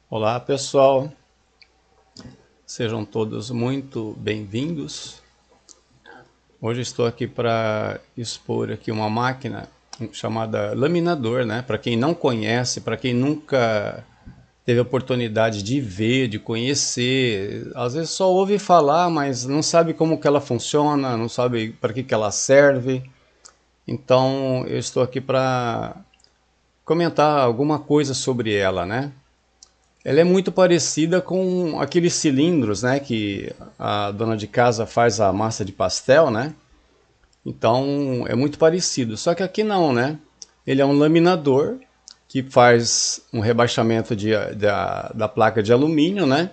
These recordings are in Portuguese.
Olá pessoal, sejam todos muito bem-vindos. Hoje estou aqui para expor aqui uma máquina chamada laminador, né? Para quem não conhece, para quem nunca teve a oportunidade de ver, de conhecer, às vezes só ouve falar, mas não sabe como que ela funciona, não sabe para que ela serve. Então eu estou aqui para comentar alguma coisa sobre ela, né? Ela é muito parecida com aqueles cilindros, né, que a dona de casa faz a massa de pastel, né? Então é muito parecido. Só que aqui não, né? Ele é um laminador que faz um rebaixamento da placa de alumínio, né?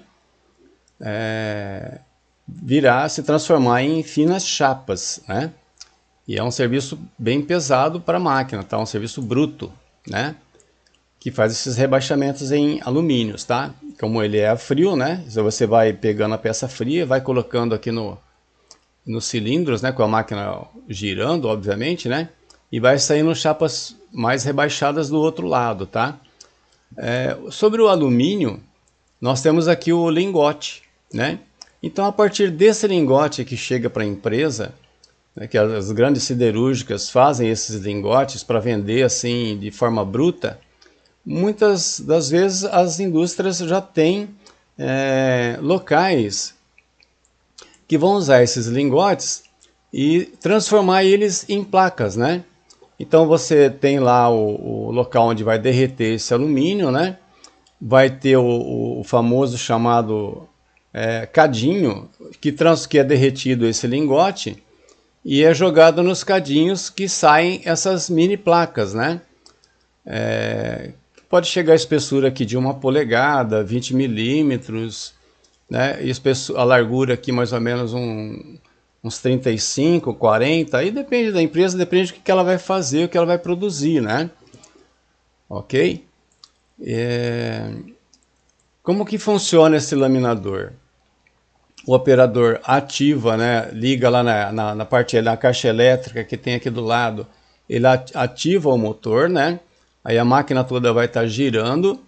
Virar, se transformar em finas chapas, né? E é um serviço bem pesado para a máquina, tá? Um serviço bruto, né? Que faz esses rebaixamentos em alumínios, tá? Como ele é a frio, né? Então você vai pegando a peça fria, vai colocando aqui nos cilindros, né? Com a máquina girando, obviamente, né? E vai saindo chapas mais rebaixadas do outro lado, tá? Sobre o alumínio, nós temos aqui o lingote, né? Então, a partir desse lingote que chega para a empresa, né, que as grandes siderúrgicas fazem esses lingotes para vender assim de forma bruta, muitas das vezes as indústrias já têm locais que vão usar esses lingotes e transformar eles em placas, né? Então você tem lá o local onde vai derreter esse alumínio, né? Vai ter o famoso chamado cadinho, que é derretido esse lingote e é jogado nos cadinhos que saem essas mini placas, né? Pode chegar a espessura aqui de 1 polegada, 20 milímetros, né? E a largura aqui mais ou menos uns 35, 40, aí depende da empresa, depende do que ela vai fazer, o que ela vai produzir, né? Ok? Como que funciona esse laminador? O operador ativa, né? Liga lá na parte da caixa elétrica que tem aqui do lado, ele ativa o motor, né? Aí a máquina toda vai estar girando.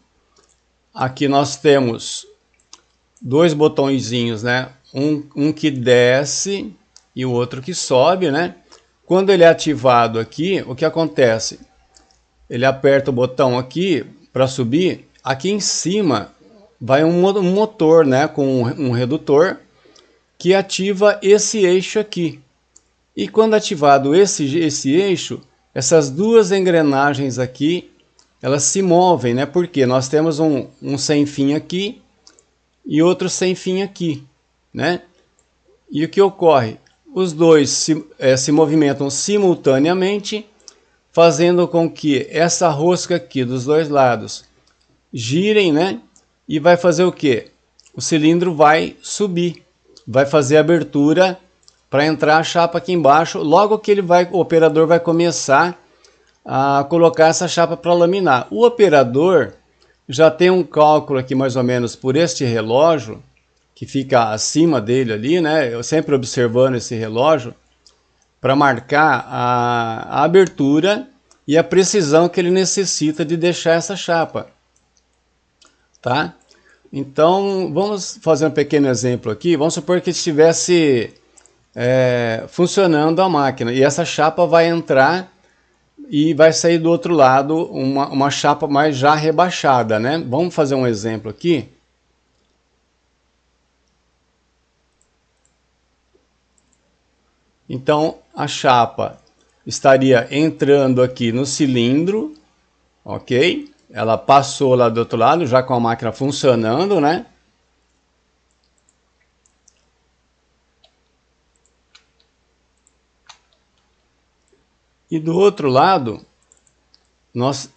Aqui nós temos dois botõezinhos, né? Um que desce e o outro que sobe, né? Quando ele é ativado aqui, o que acontece? Ele aperta o botão aqui para subir. Aqui em cima vai um motor, né? Com um redutor que ativa esse eixo aqui. E quando ativado esse eixo, essas duas engrenagens aqui, elas se movem, né? Porque nós temos um sem fim aqui e outro sem fim aqui, né? E o que ocorre? Os dois se movimentam simultaneamente, fazendo com que essa rosca aqui dos dois lados girem, né? E vai fazer o quê? O cilindro vai subir, vai fazer a abertura para entrar a chapa aqui embaixo. Logo que o operador vai começar a colocar essa chapa para laminar. O operador já tem um cálculo aqui mais ou menos por este relógio, que fica acima dele ali, né? Eu sempre observando esse relógio, para marcar a abertura e a precisão que ele necessita de deixar essa chapa, tá? Então, vamos fazer um pequeno exemplo aqui. Vamos supor que estivesse funcionando a máquina e essa chapa vai entrar e vai sair do outro lado uma chapa mais já rebaixada, né? Vamos fazer um exemplo aqui. Então, a chapa estaria entrando aqui no cilindro, ok? Ela passou lá do outro lado, já com a máquina funcionando, né? E do outro lado, nós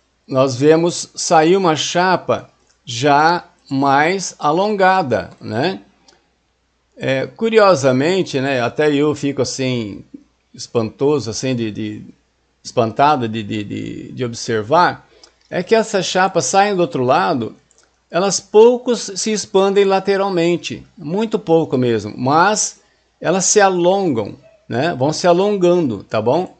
vemos sair uma chapa já mais alongada, né? Curiosamente, né, até eu fico assim, espantoso, assim, espantado de observar, é que essas chapas saem do outro lado, elas poucos se expandem lateralmente, muito pouco mesmo, mas elas se alongam, né, vão se alongando, tá bom?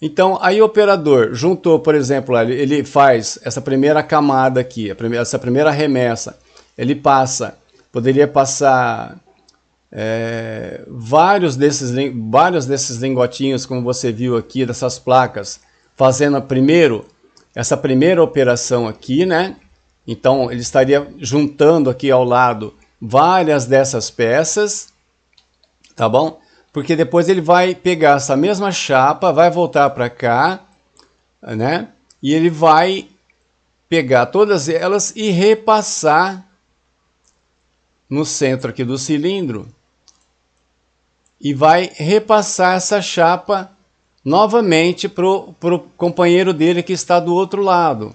Então, aí o operador juntou, por exemplo, ele faz essa primeira camada aqui, essa primeira remessa, ele poderia passar vários desses lingotinhos, como você viu aqui, dessas placas, fazendo essa primeira operação aqui, né? Então, ele estaria juntando aqui ao lado várias dessas peças, tá bom? Porque depois ele vai pegar essa mesma chapa, vai voltar para cá, né? E ele vai pegar todas elas e repassar no centro aqui do cilindro. E vai repassar essa chapa novamente para o companheiro dele que está do outro lado,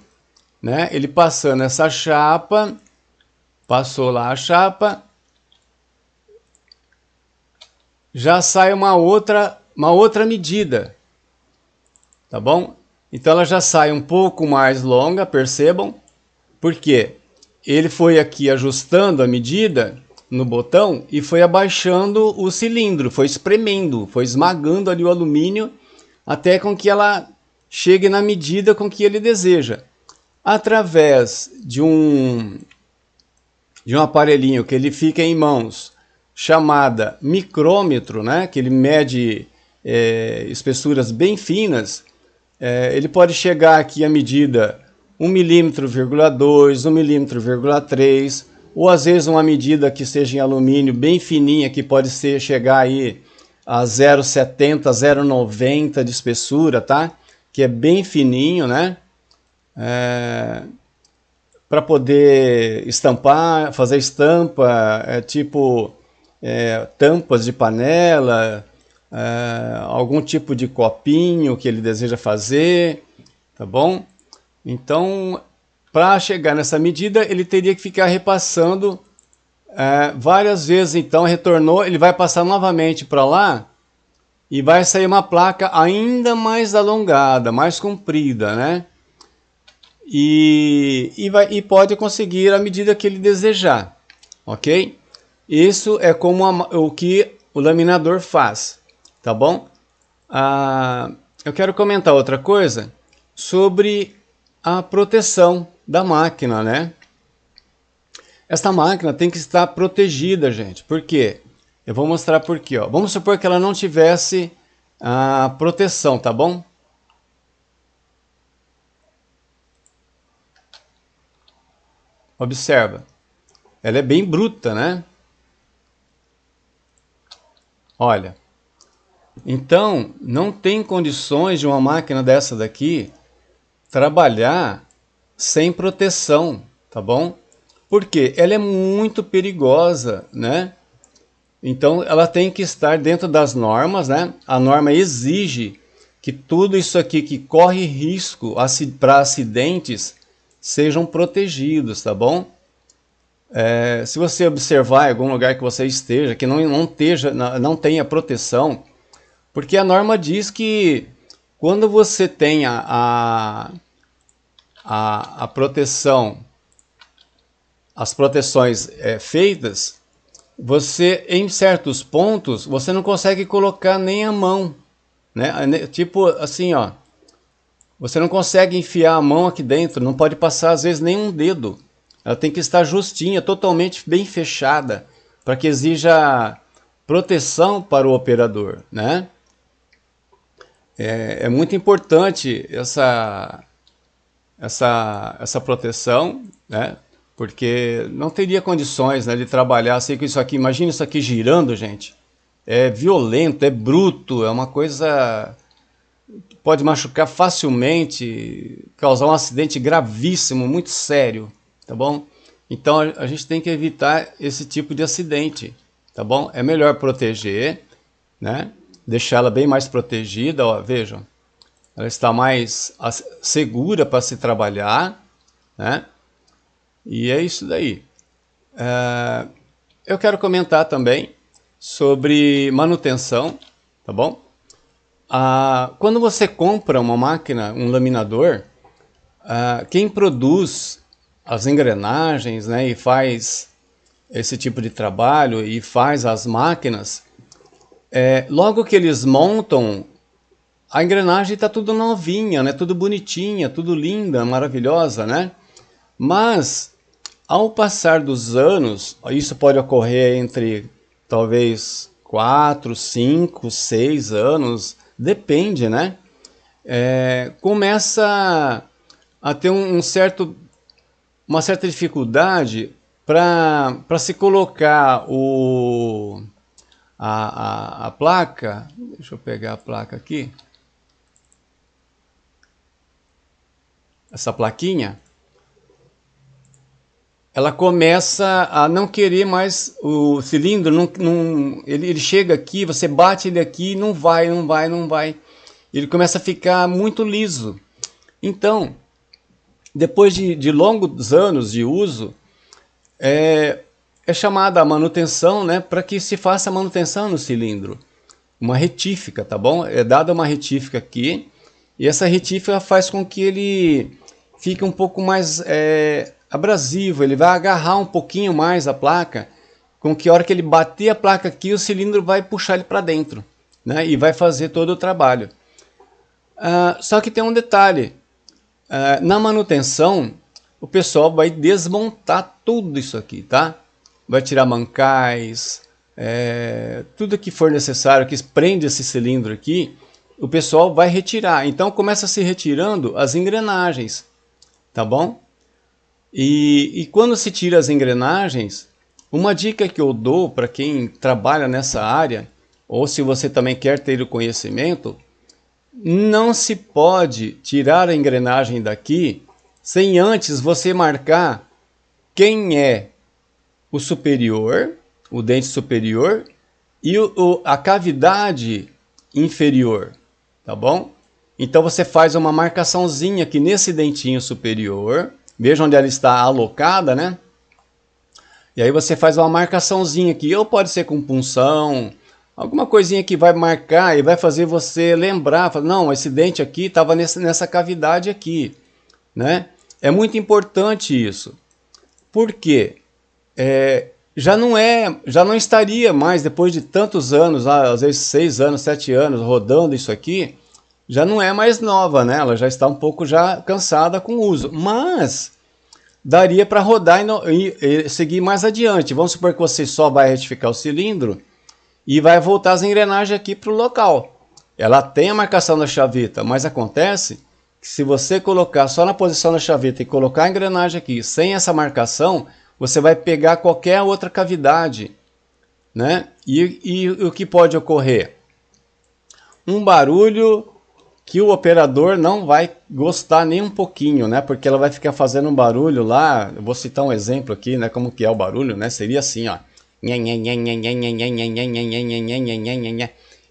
né? Ele passando essa chapa, passou lá a chapa, já sai uma outra medida, tá bom? Então ela já sai um pouco mais longa, percebam, porque ele foi aqui ajustando a medida no botão e foi abaixando o cilindro, foi espremendo, foi esmagando ali o alumínio até com que ela chegue na medida com que ele deseja. Através de um aparelhinho que ele fica em mãos, chamada micrômetro, né, que ele mede espessuras bem finas, ele pode chegar aqui a medida 1,2 mm, 1,3 mm, ou às vezes uma medida que seja em alumínio bem fininha, que pode chegar aí a 0,70, 0,90 de espessura, tá? Que é bem fininho, né? Para poder estampar, fazer estampa, tipo tampas de panela, algum tipo de copinho que ele deseja fazer, tá bom? Então, para chegar nessa medida, ele teria que ficar repassando várias vezes. Então, retornou, ele vai passar novamente para lá e vai sair uma placa ainda mais alongada, mais comprida, né? E pode conseguir a medida que ele desejar, ok? Isso é como o que o laminador faz, tá bom? Eu quero comentar outra coisa sobre a proteção da máquina, né? Esta máquina tem que estar protegida, gente. Por quê? Eu vou mostrar por quê, ó. Vamos supor que ela não tivesse a proteção, tá bom? Observa. Ela é bem bruta, né? Olha. Então, não tem condições de uma máquina dessa daqui trabalhar sem proteção, tá bom? Porque ela é muito perigosa, né? Então ela tem que estar dentro das normas, né? A norma exige que tudo isso aqui que corre risco para acidentes sejam protegidos, tá bom? Se você observar em algum lugar que você esteja, que não tenha proteção, porque a norma diz que quando você tem a proteção, as proteções feitas, você, em certos pontos, você não consegue colocar nem a mão, né? Tipo assim, ó, você não consegue enfiar a mão aqui dentro, não pode passar às vezes nem um dedo. Ela tem que estar justinha, totalmente bem fechada, para que exija proteção para o operador, né? É muito importante essa proteção, né? Porque não teria condições, né, de trabalhar assim com isso aqui. Imagina isso aqui girando, gente. É violento, é bruto, é uma coisa que pode machucar facilmente, causar um acidente gravíssimo, muito sério, tá bom? Então a gente tem que evitar esse tipo de acidente, tá bom? É melhor proteger, né? Deixá-la bem mais protegida, ó, vejam. Ela está mais segura para se trabalhar, né? E é isso daí. Eu quero comentar também sobre manutenção, tá bom? Quando você compra uma máquina, um laminador, quem produz as engrenagens, né, e faz esse tipo de trabalho e faz as máquinas, logo que eles montam a engrenagem está tudo novinha, né? Tudo bonitinha, tudo linda, maravilhosa, né? Mas, ao passar dos anos, isso pode ocorrer entre talvez 4, 5, 6 anos, depende, né? Começa a ter uma certa dificuldade para se colocar a placa. Deixa eu pegar a placa aqui. Essa plaquinha. Ela começa a não querer mais o cilindro. Ele chega aqui, você bate ele aqui, não vai. Ele começa a ficar muito liso. Então, depois de longos anos de uso, é chamada a manutenção, né, para que se faça a manutenção no cilindro. Uma retífica, tá bom? É dada uma retífica aqui, e essa retífica faz com que ele fique um pouco mais abrasivo, ele vai agarrar um pouquinho mais a placa, com que a hora que ele bater a placa aqui, o cilindro vai puxar ele para dentro, né, e vai fazer todo o trabalho. Só que tem um detalhe, na manutenção, o pessoal vai desmontar tudo isso aqui, tá? Vai tirar mancais, tudo que for necessário, que prende esse cilindro aqui, o pessoal vai retirar. Então começa a se retirando as engrenagens, tá bom? E quando se tira as engrenagens, uma dica que eu dou para quem trabalha nessa área, ou se você também quer ter o conhecimento, não se pode tirar a engrenagem daqui sem antes você marcar quem é o superior, o dente superior, e a cavidade inferior, tá bom? Então você faz uma marcaçãozinha aqui nesse dentinho superior, veja onde ela está alocada, né? E aí você faz uma marcaçãozinha aqui, ou pode ser com punção, alguma coisinha que vai marcar e vai fazer você lembrar, não, esse dente aqui estava nessa cavidade aqui, né? É muito importante isso. Por quê? Já não estaria mais, depois de tantos anos, às vezes 6 anos, 7 anos, rodando isso aqui, já não é mais nova, né? Ela já está um pouco já cansada com o uso. Mas daria para rodar e seguir mais adiante. Vamos supor que você só vai retificar o cilindro e vai voltar as engrenagens aqui para o local. Ela tem a marcação da chaveta, mas acontece que se você colocar só na posição da chaveta e colocar a engrenagem aqui sem essa marcação, você vai pegar qualquer outra cavidade, né? E o que pode ocorrer? Um barulho que o operador não vai gostar nem um pouquinho, né? Porque ela vai ficar fazendo um barulho lá. Eu vou citar um exemplo aqui, né? Como que é o barulho, né? Seria assim, ó.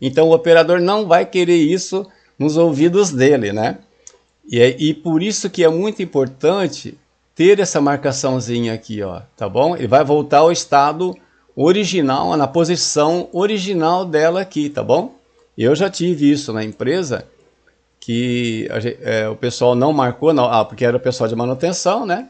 Então o operador não vai querer isso nos ouvidos dele, né? E por isso que é muito importante ter essa marcaçãozinha aqui, ó, tá bom? Ele vai voltar ao estado original, na posição original dela aqui, tá bom? Eu já tive isso na empresa, que o pessoal não marcou, não, porque era o pessoal de manutenção, né?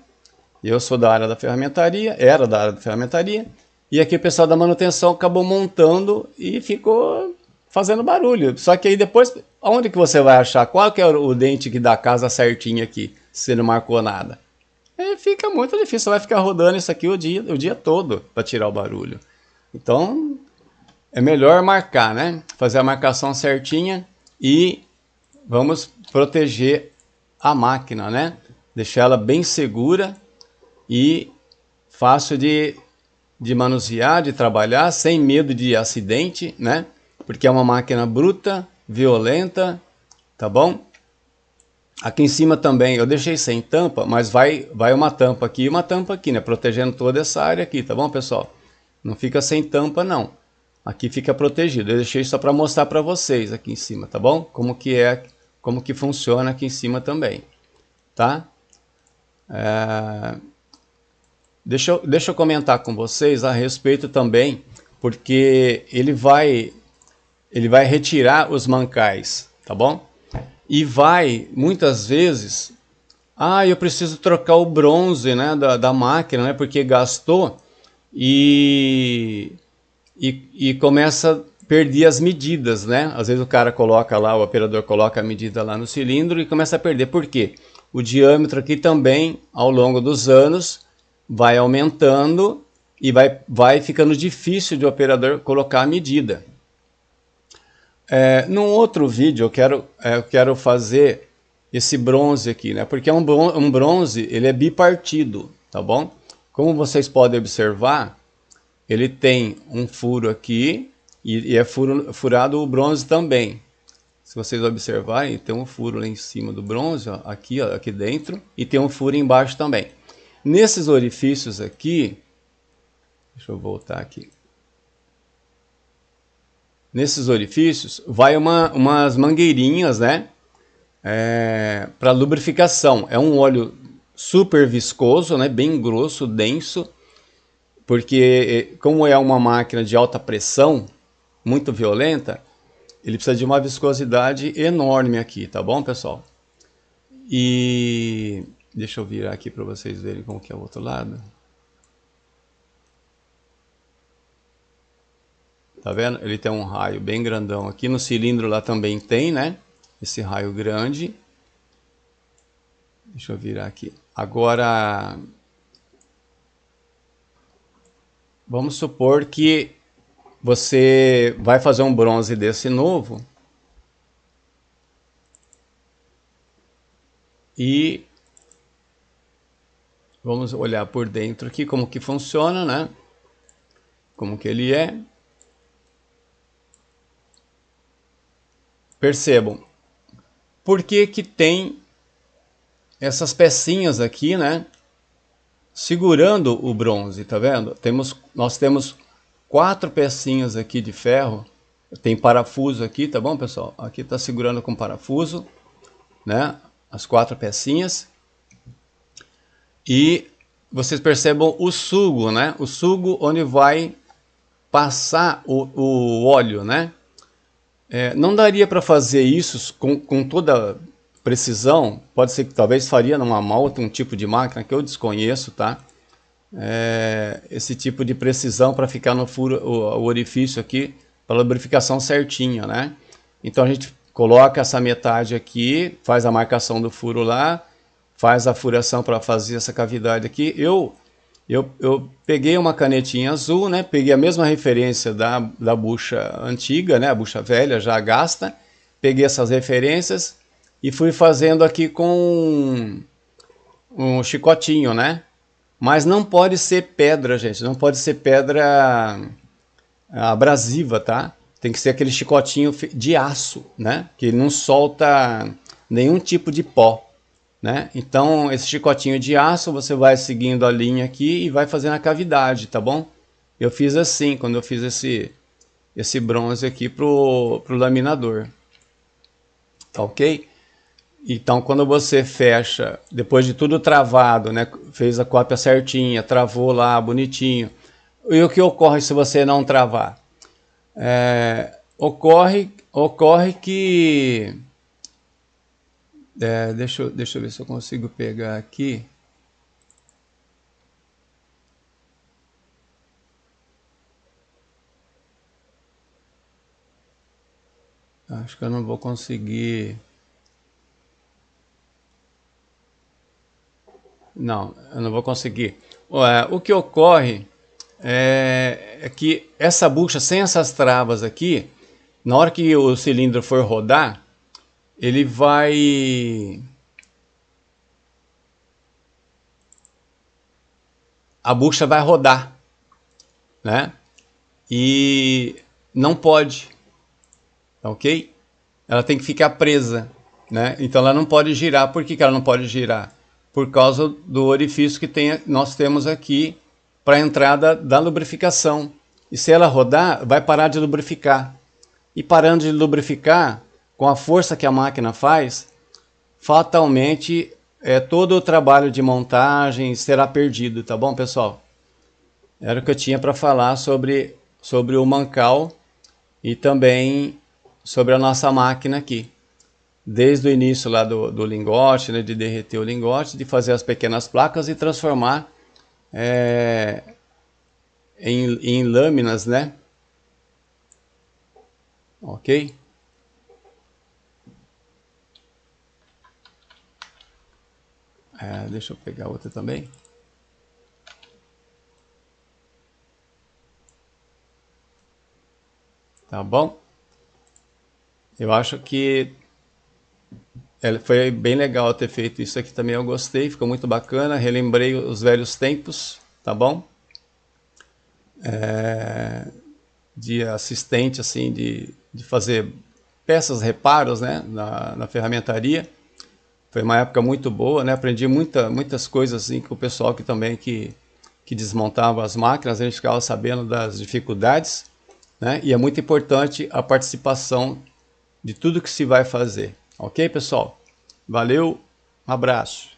Eu sou da área da ferramentaria, era da área da ferramentaria, e aqui o pessoal da manutenção acabou montando e ficou fazendo barulho. Só que aí depois, onde que você vai achar? Qual que é o dente que dá a casa certinho aqui, se você não marcou nada? Fica muito difícil, você vai ficar rodando isso aqui o dia todo para tirar o barulho. Então, é melhor marcar, né? Fazer a marcação certinha e vamos proteger a máquina, né? Deixar ela bem segura e fácil de manusear, de trabalhar, sem medo de acidente, né? Porque é uma máquina bruta, violenta, tá bom? Aqui em cima também, eu deixei sem tampa, mas vai uma tampa aqui e uma tampa aqui, né? Protegendo toda essa área aqui, tá bom, pessoal? Não fica sem tampa, não. Aqui fica protegido. Eu deixei só para mostrar para vocês aqui em cima, tá bom? Como que funciona aqui em cima também, tá? Deixa eu comentar com vocês a respeito também, porque ele vai retirar os mancais, tá bom? E vai, muitas vezes, eu preciso trocar o bronze, né, da máquina, né, porque gastou e começa a perdi as medidas, né? Às vezes o cara coloca lá, o operador coloca a medida lá no cilindro e começa a perder. Por quê? O diâmetro aqui também, ao longo dos anos, vai aumentando e vai ficando difícil de o operador colocar a medida. Num outro vídeo eu quero fazer esse bronze aqui, né? Porque um bronze, ele é bipartido, tá bom? Como vocês podem observar, ele tem um furo aqui e é furado o bronze também. Se vocês observarem, tem um furo lá em cima do bronze, ó, aqui dentro, e tem um furo embaixo também. Nesses orifícios aqui, deixa eu voltar aqui. Nesses orifícios, vai umas mangueirinhas, né? Para lubrificação. É um óleo super viscoso, né? Bem grosso, denso, porque como é uma máquina de alta pressão, muito violenta, ele precisa de uma viscosidade enorme aqui, tá bom, pessoal? E deixa eu virar aqui para vocês verem como que é o outro lado. Tá vendo? Ele tem um raio bem grandão aqui. No cilindro lá também tem, né? Esse raio grande. Deixa eu virar aqui. Agora, vamos supor que você vai fazer um bronze desse novo. E vamos olhar por dentro aqui como que funciona, né? Como que ele é. Percebam, por que que tem essas pecinhas aqui, né? Segurando o bronze, tá vendo? Nós temos 4 pecinhas aqui de ferro. Tem parafuso aqui, tá bom, pessoal? Aqui tá segurando com parafuso, né? As 4 pecinhas. E vocês percebam o sugo, né? O sugo onde vai passar o óleo, né? Não daria para fazer isso com toda precisão. Pode ser que talvez faria numa malta, um tipo de máquina que eu desconheço, tá? Esse tipo de precisão para ficar no furo, o orifício aqui, para lubrificação certinha, né? Então a gente coloca essa metade aqui, faz a marcação do furo lá, faz a furação para fazer essa cavidade aqui. Eu peguei uma canetinha azul, né? Peguei a mesma referência da bucha antiga, né? A bucha velha já gasta. Peguei essas referências e fui fazendo aqui com um chicotinho, né? Mas não pode ser pedra, gente. Não pode ser pedra abrasiva, tá? Tem que ser aquele chicotinho de aço, né? Que não solta nenhum tipo de pó. Né? Então, esse chicotinho de aço, você vai seguindo a linha aqui e vai fazendo a cavidade, tá bom? Eu fiz assim, quando eu fiz esse bronze aqui pro laminador. Tá ok? Então, quando você fecha, depois de tudo travado, né? Fez a cópia certinha, travou lá, bonitinho. E o que ocorre se você não travar? Ocorre que... deixa eu ver se eu consigo pegar aqui. Acho que eu não vou conseguir. Não, eu não vou conseguir. O que ocorre é que essa bucha, sem essas travas aqui, na hora que o cilindro for rodar, ele vai... A bucha vai rodar, né? E não pode, ok? Ela tem que ficar presa, né? Então ela não pode girar. Por que ela não pode girar? Por causa do orifício que nós temos aqui para a entrada da lubrificação. E se ela rodar, vai parar de lubrificar. E parando de lubrificar, com a força que a máquina faz, fatalmente todo o trabalho de montagem será perdido, tá bom, pessoal? Era o que eu tinha para falar sobre o mancal e também sobre a nossa máquina aqui. Desde o início lá do lingote, né, de derreter o lingote, de fazer as pequenas placas e transformar em lâminas, né? ok? Deixa eu pegar outra também. Tá bom? Eu acho que foi bem legal ter feito isso aqui também, eu gostei, ficou muito bacana, relembrei os velhos tempos, tá bom? De assistente, assim, de fazer peças, reparos, né, na ferramentaria. Foi uma época muito boa, né? Aprendi muitas coisas assim com o pessoal que desmontava as máquinas, a gente ficava sabendo das dificuldades, né? E é muito importante a participação de tudo que se vai fazer. Ok, pessoal? Valeu, um abraço.